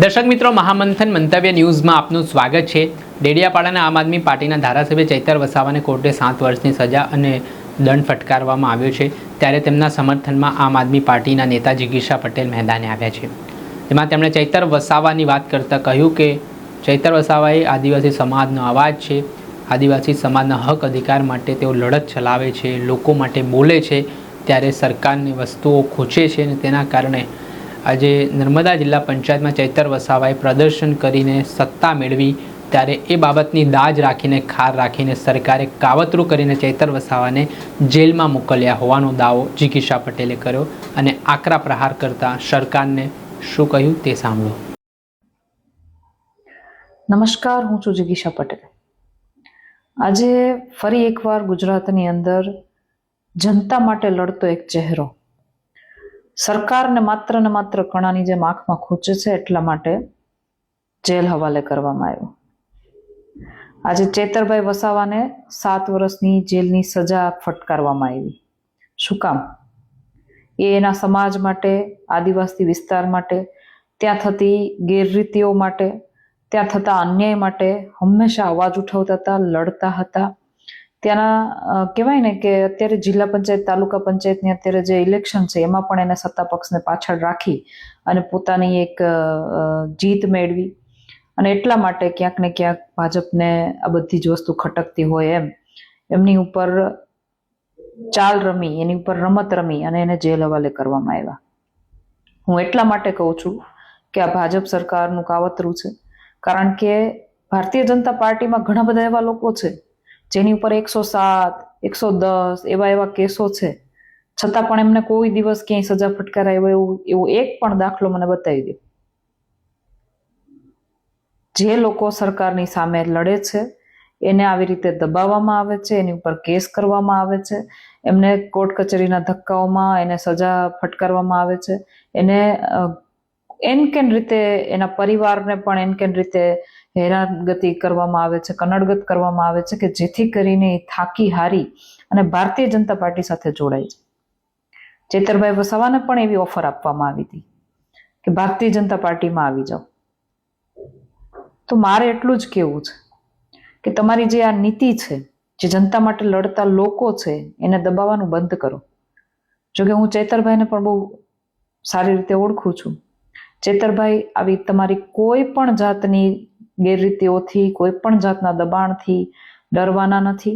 દર્શક મિત્રો, મહામંથન મંતવ્ય ન્યૂઝમાં આપનું સ્વાગત છે। ડેડિયાપાડાના આમ આદમી પાર્ટીના ધારાસભ્ય ચૈતર વસાવાને કોર્ટે 7 વર્ષની સજા અને દંડ ફટકારવામાં આવ્યો છે, ત્યારે તેમના સમર્થનમાં આમ આદમી પાર્ટીના નેતા જિગીશા પટેલ મેદાને આવ્યા છે। તેમાં તેમણે ચૈતર વસાવાની વાત કરતાં કહ્યું કે ચૈતર વસાવાએ આદિવાસી સમાજનો અવાજ છે, આદિવાસી સમાજના હક અધિકાર માટે તેઓ લડત ચલાવે છે, લોકો માટે બોલે છે, ત્યારે સરકારની વસ્તુઓ ખૂંચે છે અને તેના કારણે આજે નર્મદા જિલ્લા પંચાયતમાં ચૈતર વસાવાએ પ્રદર્શન કરીને સત્તા મેળવી, ત્યારે એ બાબતની દાજ રાખીને ખાર રાખીને સરકારે કાવતરું કરીને ચૈતર વસાવાને જેલમાં મોકલ્યા હોવાનો દાવો જિગીશા પટેલે કર્યો અને આકરા પ્રહાર કરતા સરકારને શું કહ્યું તે સાંભળો। નમસ્કાર, હું છું જિગીશા પટેલ। આજે ફરી એકવાર ગુજરાતની અંદર જનતા માટે લડતો એક ચહેરો સરકારને માત્ર ને માત્ર કણાની જેમ આંખમાં ખૂંચે છે એટલા માટે જેલ હવાલે કરવામાં આવ્યો। આજે ચૈતરભાઈ વસાવાને 7 વર્ષની જેલની સજા ફટકારવામાં આવી। શું કામ? એ એના સમાજ માટે, આદિવાસી વિસ્તાર માટે, ત્યાં થતી ગેરરીતિઓ માટે, ત્યાં થતા અન્યાય માટે હંમેશા અવાજ ઉઠાવતા હતા, લડતા હતા। ત્યાંના કહેવાય ને કે અત્યારે જિલ્લા પંચાયત, તાલુકા પંચાયતની અત્યારે જે ઇલેક્શન છે એમાં પણ એને સત્તા પક્ષને પાછળ રાખી અને પોતાની એક જીત મેળવી, અને એટલા માટે ક્યાંક ને ક્યાંક ભાજપને આ બધી જ વસ્તુ ખટકતી હોય એમ એમની ઉપર ચાલ રમી, એની ઉપર રમત રમી અને એને જેલ હવાલે કરવામાં આવ્યા। હું એટલા માટે કહું છું કે આ ભાજપ સરકારનું કાવતરું છે, કારણ કે ભારતીય જનતા પાર્ટીમાં ઘણા બધા એવા લોકો છે જેની ઉપર 107, 110 એવા કેસો છે, છતાં પણ એમને કોઈ દિવસ ક્યાંય સજા ફટકારાય એવો એક પણ દાખલો મને બતાવી દે। જે લોકો સરકારની સામે લડે છે એને આવી રીતે દબાવવામાં આવે છે, એની ઉપર કેસ કરવામાં આવે છે, એમને કોર્ટ કચેરીના ધક્કાઓમાં એને સજા ફટકારવામાં આવે છે, એને એનકેન રીતે એના પરિવારને પણ એનકેન રીતે હેરાનગતિ કરવામાં આવે છે, કનડગત કરવામાં આવે છે, કે જેથી કરીને થાકી હારી અને ભારતીય જનતા પાર્ટી સાથે જોડાય છે। ચૈતરભાઈ વસાવાને પણ એવી ઓફર આપવામાં આવી હતી કે ભારતીય જનતા પાર્ટીમાં આવી જાઓ। તો મારે એટલું જ કહેવું છે કે તમારી જે આ નીતિ છે, જે જનતા માટે લડતા લોકો છે, એને દબાવવાનું બંધ કરો। જોકે હું ચૈતરભાઈને પણ બહુ સારી રીતે ઓળખું છું। ચૈતરભાઈ આવી તમારી કોઈ પણ જાતની ગેરરીતિઓથી, કોઈ પણ જાતના દબાણથી ડરવાના નથી।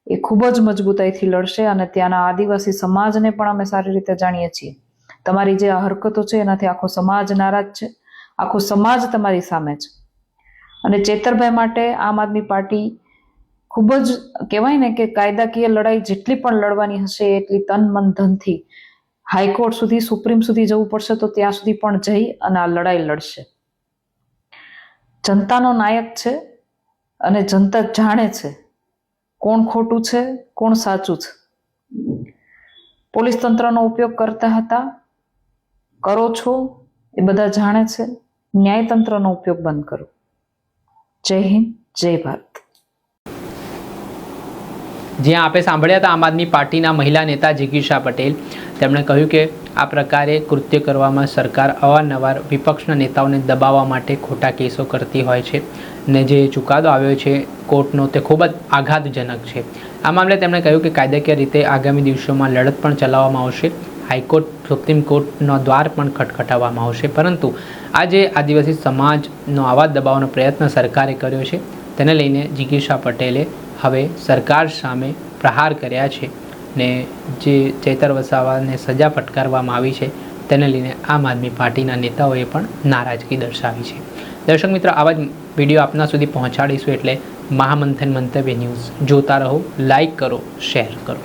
એ ખૂબ જ મજબૂતાઈથી લડશે અને ત્યાંના આદિવાસી સમાજને પણ અમે સારી રીતે જાણીએ છીએ। તમારી જે આ હરકતો છે એનાથી આખો સમાજ નારાજ છે, આખો સમાજ તમારી સામે છે, અને ચૈતરભાઈ માટે આમ આદમી પાર્ટી ખૂબ જ કહેવાય ને કે કાયદાકીય લડાઈ જેટલી પણ લડવાની હશે એટલી તન મન ધનથી હાઈકોર્ટ સુધી, સુપ્રીમ સુધી જવું પડશે તો ત્યાં સુધી પણ જઈ અને આ લડાઈ લડશે। જનતાનો નાયક છે અને જનતા જાણે છે કોણ ખોટું છે, કોણ સાચું છે। પોલીસ તંત્રનો ઉપયોગ કરતા હતા, કરો છો, એ બધા જાણે છે। ન્યાયતંત્રનો ઉપયોગ બંધ કરો। જય હિન્દ, જય ભારત। જ્યાં આપે સાંભળ્યા હતા આમ આદમી પાર્ટીના મહિલા નેતા જિગીશા પટેલ, તેમણે કહ્યું કે આ પ્રકારે કૃત્ય કરવામાં સરકાર અવારનવાર વિપક્ષના નેતાઓને દબાવવા માટે ખોટા કેસો કરતી હોય છે, ને જે ચુકાદો આવ્યો છે કોર્ટનો તે ખૂબ જ આઘાતજનક છે। આ મામલે તેમણે કહ્યું કે કાયદાકીય રીતે આગામી દિવસોમાં લડત પણ ચલાવવામાં આવશે, હાઈકોર્ટ, સુપ્રીમ કોર્ટનો દ્વાર પણ ખટખટાવવામાં આવશે, પરંતુ આજે આદિવાસી સમાજનો અવાજ દબાવવાનો પ્રયત્ન સરકારે કર્યો છે, તેને લઈને જિગીશા પટેલે હવે સરકાર સામે પ્રહાર કર્યા છે ને જે ચૈતર વસાવાને સજા ફટકારવામાં આવી છે તેને લઈને આમ આદમી પાર્ટીના નેતાઓએ પણ નારાજગી દર્શાવી છે। દર્શક મિત્રો, આવા જ વિડીયો આપના સુધી પહોંચાડીશું, એટલે મહામંથન મંતવ્ય ન્યૂઝ જોતા રહો, લાઈક કરો, શેર કરો।